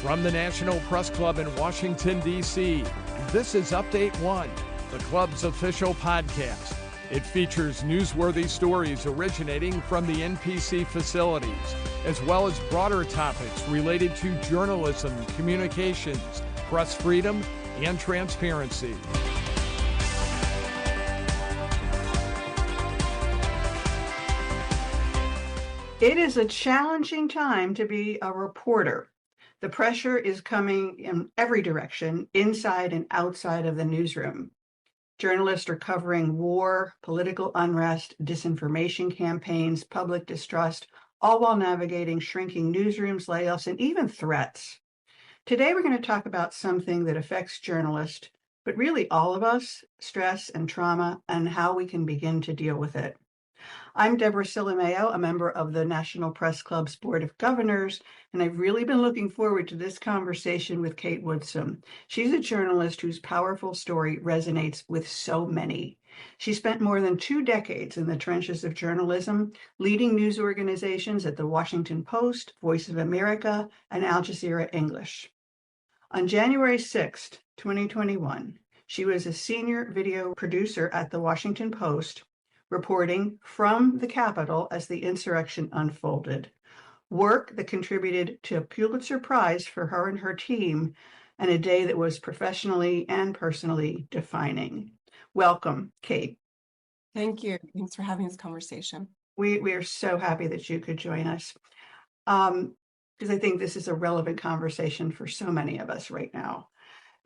From the National Press Club in Washington, D.C., this is Update One, the club's official podcast. It features newsworthy stories originating from the NPC facilities, as well as broader topics related to journalism, communications, press freedom, and transparency. It is a challenging time to be a reporter. The pressure is coming in every direction, inside and outside of the newsroom. Journalists are covering war, political unrest, disinformation campaigns, public distrust, all while navigating shrinking newsrooms, layoffs, and even threats. Today, we're going to talk about something that affects journalists, but really all of us, stress and trauma, and how we can begin to deal with it. I'm Debra Silimeo, a member of the National Press Club's Board of Governors, and I've really been looking forward to this conversation with Kate Woodsome. She's a journalist whose powerful story resonates with so many. She spent more than 2 decades in the trenches of journalism, leading news organizations at the Washington Post, Voice of America, and Al Jazeera English. On January 6, 2021, she was a senior video producer at the Washington Post, reporting from the Capitol as the insurrection unfolded. Work that contributed to a Pulitzer Prize for her and her team, and a day that was professionally and personally defining. Welcome, Kate. Thank you. Thanks for having this conversation. We are so happy that you could join us, because I think this is a relevant conversation for so many of us right now.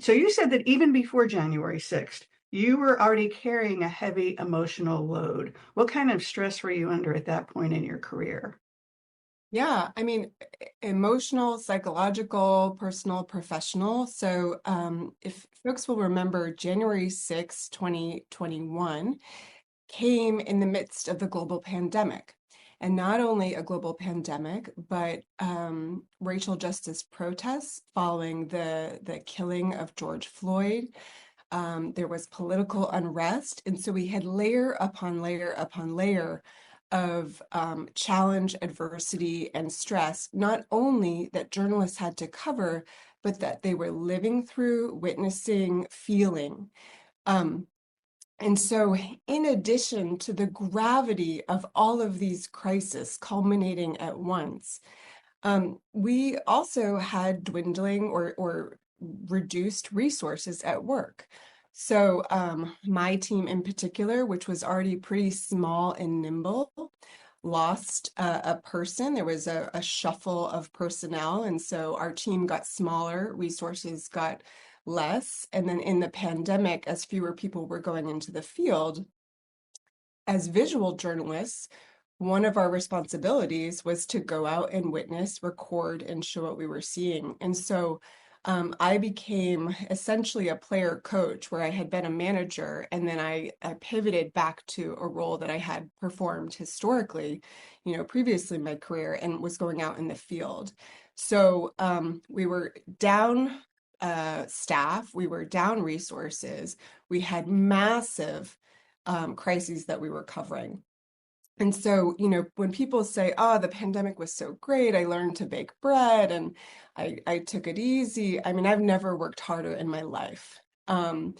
So you said that even before January 6th, you were already carrying a heavy emotional load. What kind of stress were you under at that point in your career? Yeah, I mean, emotional, psychological, personal, professional. So if folks will remember, January 6, 2021 came in the midst of the global pandemic. And not only a global pandemic, but racial justice protests following the killing of George Floyd. There was political unrest. And so we had layer upon layer upon layer of challenge, adversity, and stress, not only that journalists had to cover, but that they were living through, witnessing, feeling. And so in addition to the gravity of all of these crises culminating at once, we also had dwindling or reduced resources at work. So my team in particular, which was already pretty small and nimble, lost a person. There was a shuffle of personnel. And so our team got smaller, resources got less. And then in the pandemic, as fewer people were going into the field, as visual journalists, one of our responsibilities was to go out and witness, record, and show what we were seeing. And so I became essentially a player coach where I had been a manager, and then I pivoted back to a role that I had performed historically, previously in my career, and was going out in the field. So we were down staff, we were down resources, we had massive crises that we were covering. And so, when people say, oh, the pandemic was so great, I learned to bake bread and I took it easy. I mean, I've never worked harder in my life. And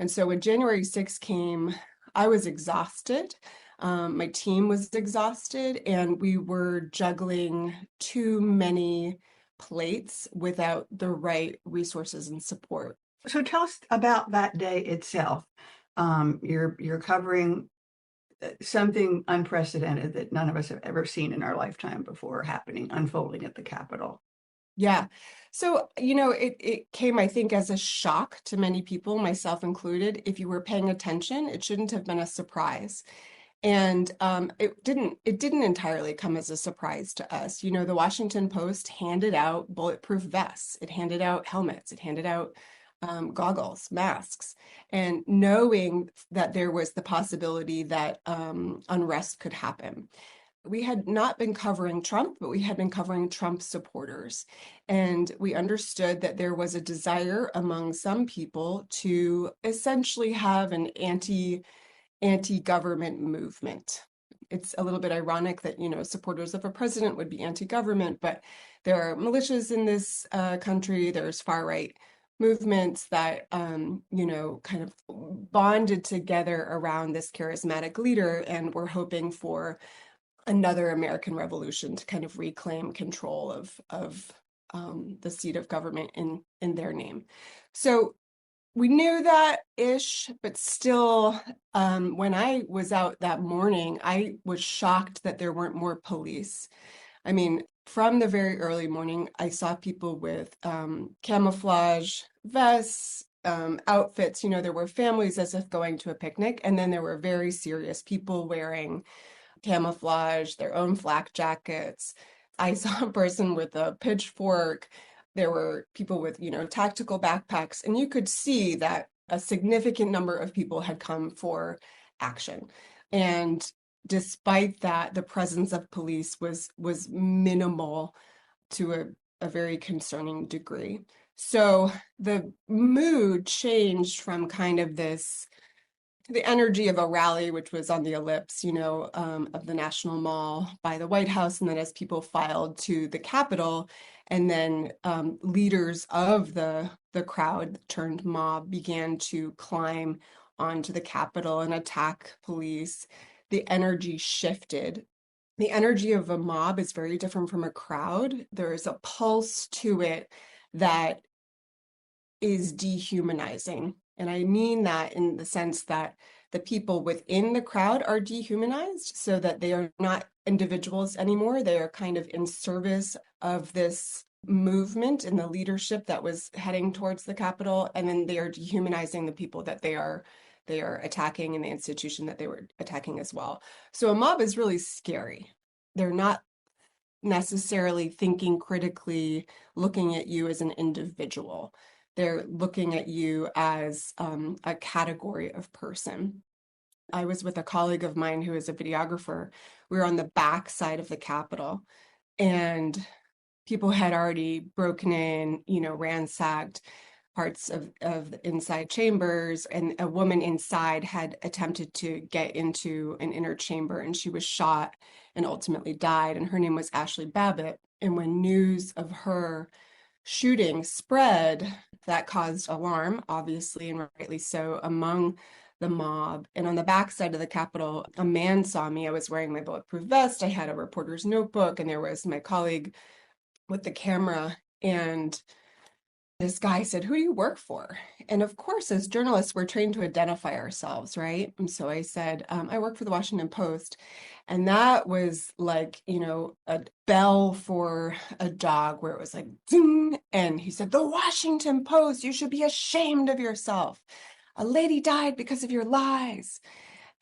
so when January 6th came, I was exhausted. My team was exhausted, and we were juggling too many plates without the right resources and support. So tell us about that day itself. You're covering something unprecedented that none of us have ever seen in our lifetime before unfolding at the Capitol. Yeah. So, it came, I think, as a shock to many people, myself included. If you were paying attention, it shouldn't have been a surprise. And it didn't entirely come as a surprise to us. The Washington Post handed out bulletproof vests. It handed out helmets. It handed out goggles, masks, and knowing that there was the possibility that unrest could happen. We had not been covering Trump, but we had been covering Trump supporters. And we understood that there was a desire among some people to essentially have an anti-government movement. It's a little bit ironic that, supporters of a president would be anti-government, but there are militias in this country. There's far-right movements that, kind of bonded together around this charismatic leader, and we're hoping for another American Revolution to kind of reclaim control of the seat of government in their name. So we knew that-ish, but still, when I was out that morning, I was shocked that there weren't more police. I mean, from the very early morning, I saw people with camouflage vests, outfits. There were families as if going to a picnic, and then there were very serious people wearing camouflage, their own flak jackets. I saw a person with a pitchfork. There were people with, tactical backpacks, and you could see that a significant number of people had come for action. And despite that, the presence of police was minimal to a very concerning degree. So the mood changed from kind of the energy of a rally, which was on the ellipse, of the National Mall by the White House, and then as people filed to the Capitol, and then leaders of the crowd turned mob began to climb onto the Capitol and attack police. The energy shifted. The energy of a mob is very different from a crowd. There is a pulse to it that is dehumanizing. And I mean that in the sense that the people within the crowd are dehumanized so that they are not individuals anymore. They are kind of in service of this movement and the leadership that was heading towards the Capitol. And then they are dehumanizing the people that they are attacking and the institution that they were attacking as well. So a mob is really scary. They're not necessarily thinking critically, looking at you as an individual. They're looking at you as a category of person. I was with a colleague of mine who is a videographer. We were on the back side of the Capitol, and people had already broken in, ransacked parts of the inside chambers, and a woman inside had attempted to get into an inner chamber, and she was shot and ultimately died, and her name was Ashley Babbitt. And when news of her shooting spread, that caused alarm, obviously, and rightly so, among the mob. And on the backside of the Capitol, a man saw me. I was wearing my bulletproof vest. I had a reporter's notebook, and there was my colleague with the camera. And this guy said, "Who do you work for?" And of course, as journalists, we're trained to identify ourselves, right? And so I said, "I work for the Washington Post." And that was like, a bell for a dog, where it was like, ding. And he said, "The Washington Post, you should be ashamed of yourself. A lady died because of your lies."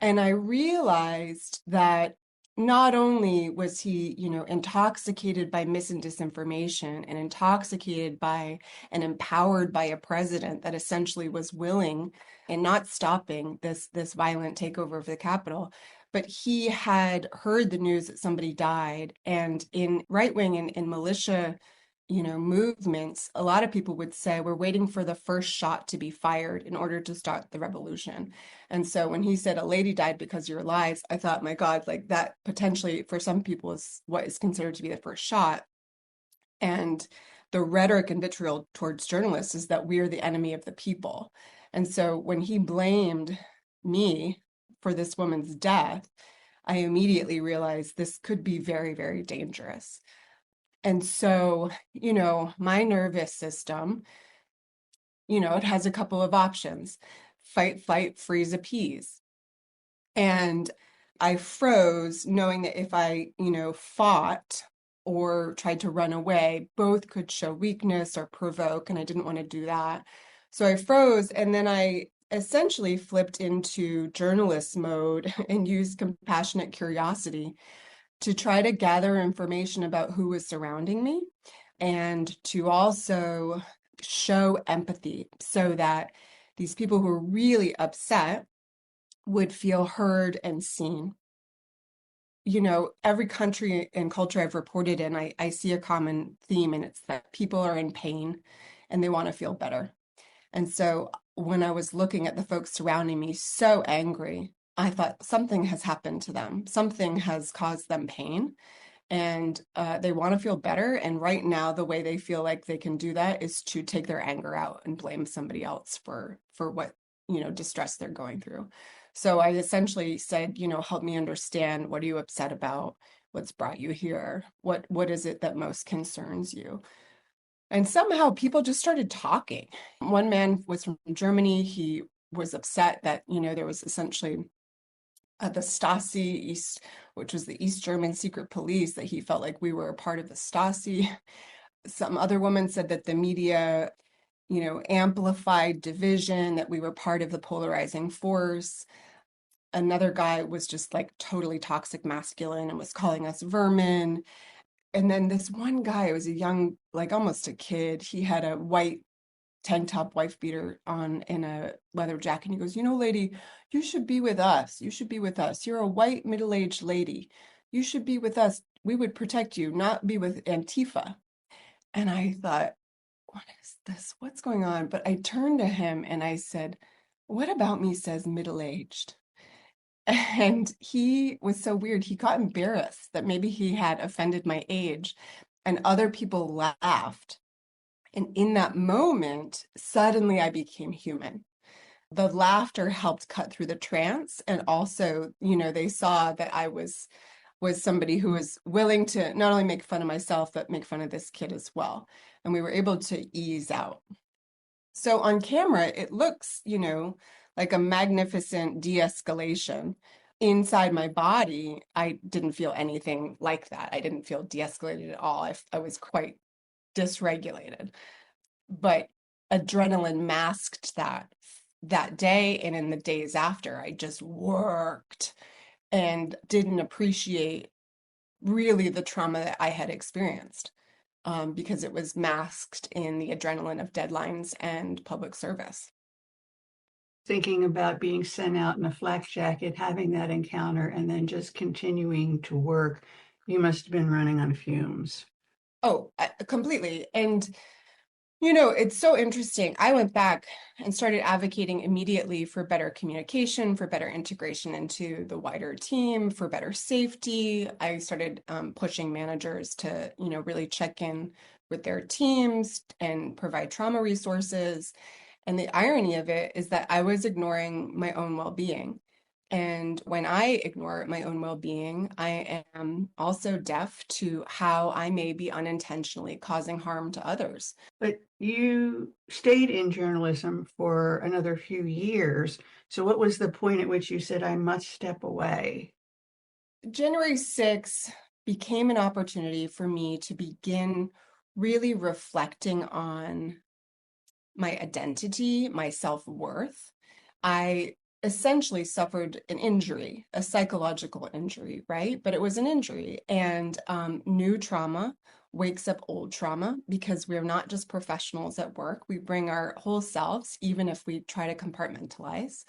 And I realized that not only was he, intoxicated by mis and disinformation, and intoxicated by and empowered by a president that essentially was willing and not stopping this violent takeover of the Capitol, but he had heard the news that somebody died. And in right-wing and militia, movements, a lot of people would say, we're waiting for the first shot to be fired in order to start the revolution. And so when he said a lady died because of your lies, I thought, my God, like that potentially for some people is what is considered to be the first shot. And the rhetoric and vitriol towards journalists is that we're the enemy of the people. And so when he blamed me for this woman's death, I immediately realized this could be very, very dangerous. And so, my nervous system, it has a couple of options: fight, flight, freeze, appease. And I froze, knowing that if I, fought or tried to run away, both could show weakness or provoke, and I didn't want to do that. So I froze, and then I essentially flipped into journalist mode and used compassionate curiosity to try to gather information about who was surrounding me, and to also show empathy so that these people who were really upset would feel heard and seen. Every country and culture I've reported in, I see a common theme, and it's that people are in pain and they want to feel better. And so when I was looking at the folks surrounding me so angry, I thought something has happened to them. Something has caused them pain. and they want to feel better. And right now, the way they feel like they can do that is to take their anger out and blame somebody else for what, distress they're going through. So I essentially said, help me understand, what are you upset about? What's brought you here? What is it that most concerns you? And somehow people just started talking. One man was from Germany. He was upset that, there was essentially the Stasi East, which was the East German secret police, that he felt like we were a part of the Stasi. Some other woman said that the media, amplified division, that we were part of the polarizing force. Another guy was just like totally toxic masculine and was calling us vermin. And then this one guy, was a young, like almost a kid, he had a white tank top, wife beater on, and a leather jacket. And he goes, lady, you should be with us. You should be with us. You're a white middle-aged lady. You should be with us. We would protect you, not be with Antifa. And I thought, what is this? What's going on? But I turned to him and I said, what about me says middle-aged? And he was so weird. He got embarrassed that maybe he had offended my age, and other people laughed. And in that moment, suddenly I became human. The laughter helped cut through the trance. And also, they saw that I was somebody who was willing to not only make fun of myself, but make fun of this kid as well. And we were able to ease out. So on camera, it looks, like a magnificent de-escalation. Inside my body, I didn't feel anything like that. I didn't feel de-escalated at all. I was quite dysregulated. But adrenaline masked that day, and in the days after, I just worked and didn't appreciate really the trauma that I had experienced, because it was masked in the adrenaline of deadlines and public service. Thinking about being sent out in a flak jacket, having that encounter, and then just continuing to work, you must have been running on fumes. Oh, completely. And it's so interesting. I went back and started advocating immediately for better communication, for better integration into the wider team, for better safety. I started pushing managers to, really check in with their teams and provide trauma resources. And the irony of it is that I was ignoring my own well-being. And when I ignore my own well-being, I am also deaf to how I may be unintentionally causing harm to others. But you stayed in journalism for another few years. So what was the point at which you said, I must step away? January 6th became an opportunity for me to begin really reflecting on my identity, my self-worth. I essentially suffered an injury, a psychological injury, right? But it was an injury, and new trauma wakes up old trauma, because we're not just professionals at work. We bring our whole selves, even if we try to compartmentalize.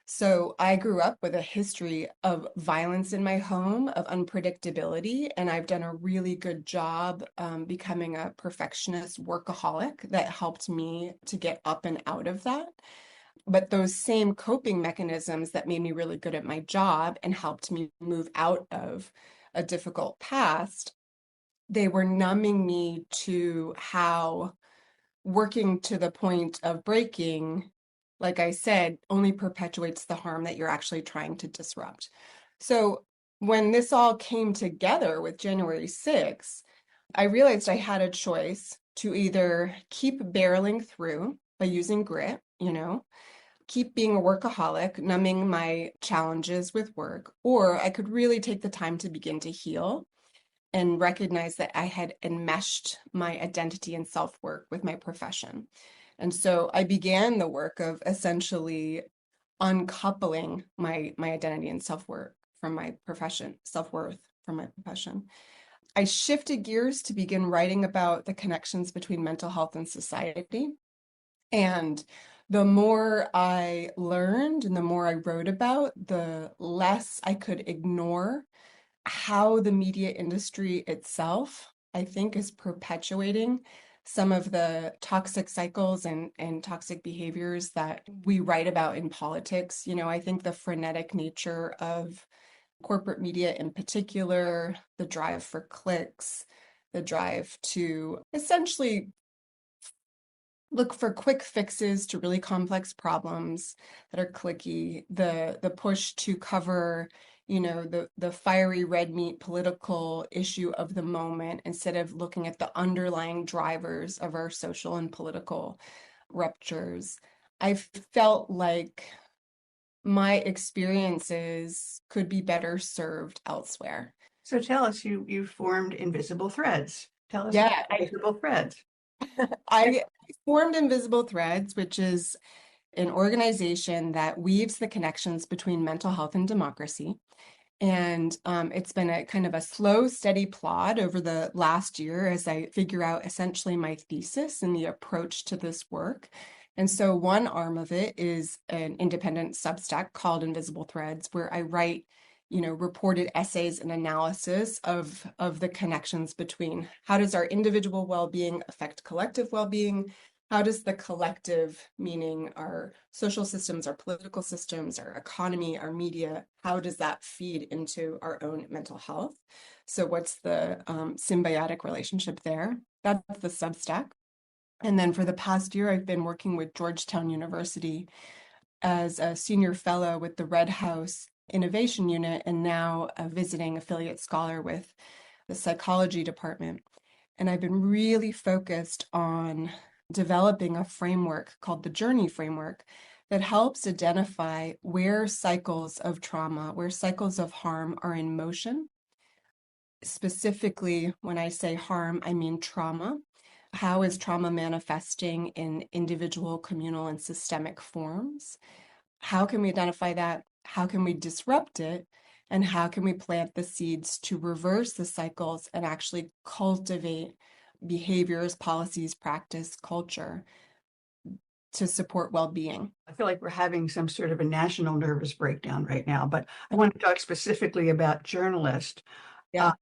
So I grew up with a history of violence in my home, of unpredictability, and I've done a really good job becoming a perfectionist workaholic that helped me to get up and out of that. But those same coping mechanisms that made me really good at my job and helped me move out of a difficult past, they were numbing me to how working to the point of breaking, like I said, only perpetuates the harm that you're actually trying to disrupt. So when this all came together with January 6th, I realized I had a choice to either keep barreling through by using grit, keep being a workaholic, numbing my challenges with work, or I could really take the time to begin to heal and recognize that I had enmeshed my identity and self-worth with my profession. And so I began the work of essentially uncoupling my identity and self-worth from my profession, self-worth from my profession. I shifted gears to begin writing about the connections between mental health and society. And the more I learned and the more I wrote about, the less I could ignore how the media industry itself, I think, is perpetuating some of the toxic cycles and toxic behaviors that we write about in politics. I think the frenetic nature of corporate media in particular, the drive for clicks, the drive to essentially look for quick fixes to really complex problems that are clicky, the push to cover, the fiery red meat political issue of the moment instead of looking at the underlying drivers of our social and political ruptures. I felt like my experiences could be better served elsewhere. So tell us, you formed Invisible Threads. Tell us Yeah, about Invisible Threads. I formed Invisible Threads, which is an organization that weaves the connections between mental health and democracy. And it's been a kind of a slow, steady plod over the last year as I figure out essentially my thesis and the approach to this work. And so one arm of it is an independent Substack called Invisible Threads, where I write, reported essays and analysis of the connections between how does our individual well-being affect collective well-being? How does the collective, meaning our social systems, our political systems, our economy, our media, how does that feed into our own mental health? So what's the symbiotic relationship there? That's the Substack. And then for the past year, I've been working with Georgetown University as a senior fellow with the Red House Innovation Unit, and now a visiting affiliate scholar with the psychology department. And I've been really focused on developing a framework called the Journey Framework that helps identify where cycles of trauma, where cycles of harm are in motion. Specifically, when I say harm, I mean trauma. How is trauma manifesting in individual, communal, and systemic forms? How can we identify that? How can we disrupt it? And how can we plant the seeds to reverse the cycles and actually cultivate behaviors, policies, practice, culture to support well-being? I feel like we're having some sort of a national nervous breakdown right now, but I want to talk specifically about journalists. Yeah.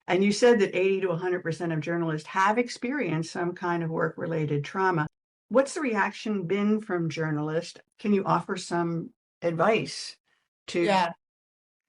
And you said that 80 to 100% of journalists have experienced some kind of work-related trauma. What's the reaction been from journalists? Can you offer some advice to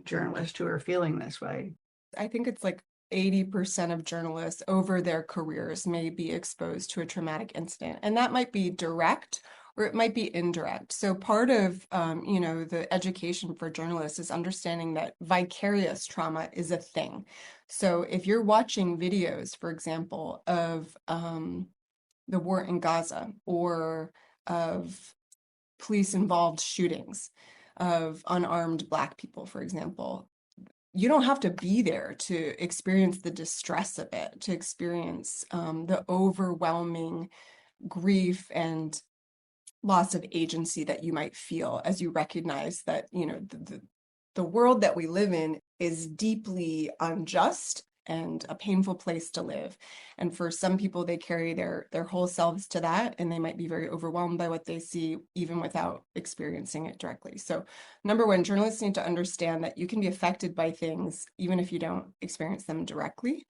journalists who are feeling this way? I think it's like 80% of journalists over their careers may be exposed to a traumatic incident. And that might be direct or it might be indirect. So part of, the education for journalists is understanding that vicarious trauma is a thing. So if you're watching videos, for example, of the war in Gaza or of police-involved shootings of unarmed Black people, for example, you don't have to be there to experience the distress of it, to experience the overwhelming grief and loss of agency that you might feel as you recognize that, the world that we live in is deeply unjust and a painful place to live. And for some people, they carry their whole selves to that, and they might be very overwhelmed by what they see, even without experiencing it directly. So number one, journalists need to understand that you can be affected by things, even if you don't experience them directly.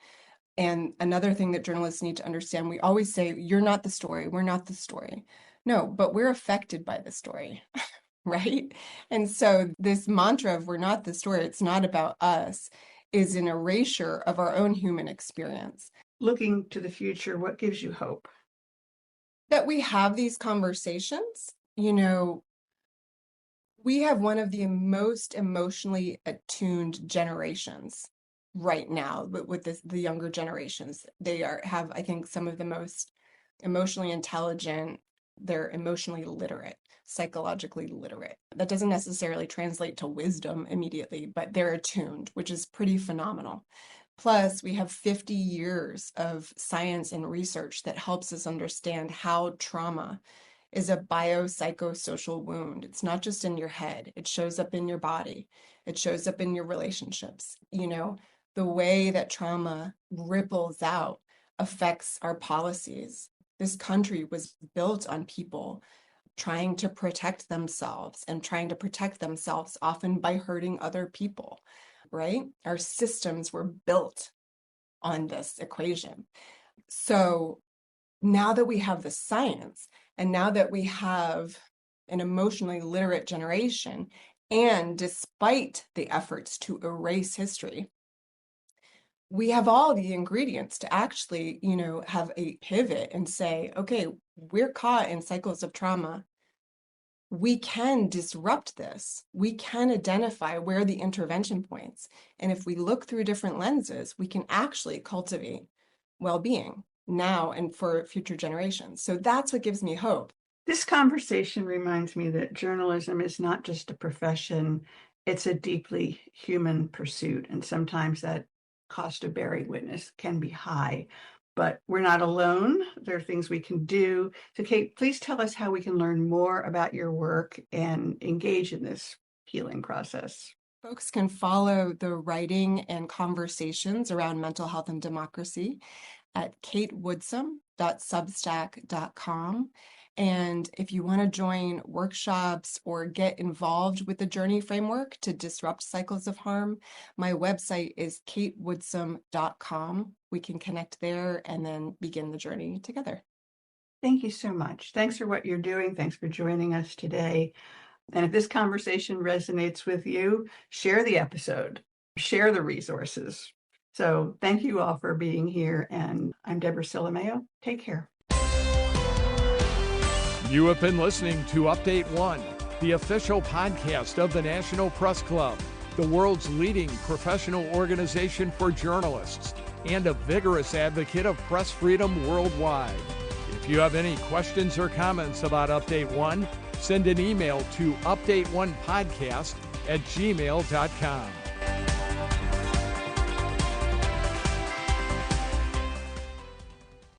And another thing that journalists need to understand, we always say, you're not the story, we're not the story. No, but we're affected by the story. Right? And so this mantra of we're not the story, it's not about us, is an erasure of our own human experience. Looking to the future, what gives you hope? That we have these conversations. We have one of the most emotionally attuned generations right now, but with the younger generations. They have, I think, some of the most emotionally intelligent, they're emotionally literate, psychologically literate. That doesn't necessarily translate to wisdom immediately, but they're attuned, which is pretty phenomenal. Plus, we have 50 years of science and research that helps us understand how trauma is a biopsychosocial wound. It's not just in your head. It shows up in your body. It shows up in your relationships. The way that trauma ripples out affects our policies. This country was built on people trying to protect themselves and trying to protect themselves often by hurting other people, right? Our systems were built on this equation. So now that we have the science and now that we have an emotionally literate generation And despite the efforts to erase history, we have all the ingredients to actually, have a pivot and say, okay, we're caught in cycles of trauma. We can disrupt this. We can identify where the intervention points. And if we look through different lenses, we can actually cultivate well-being now and for future generations. So that's what gives me hope. This conversation reminds me that journalism is not just a profession, it's a deeply human pursuit. And sometimes that cost of bearing witness can be high, but we're not alone. There are things we can do. So Kate, please tell us how we can learn more about your work and engage in this healing process. Folks can follow the writing and conversations around mental health and democracy at katewoodsome.substack.com. And if you want to join workshops or get involved with the Journey framework to disrupt cycles of harm, my website is katewoodsome.com. We can connect there and then begin the journey together. Thank you so much. Thanks for what you're doing. Thanks for joining us today. And if this conversation resonates with you, share the episode, share the resources. So thank you all for being here. And I'm Debra Silimeo. Take care. You have been listening to Update One, the official podcast of the National Press Club, the world's leading professional organization for journalists and a vigorous advocate of press freedom worldwide. If you have any questions or comments about Update One, send an email to updateonepodcast@gmail.com.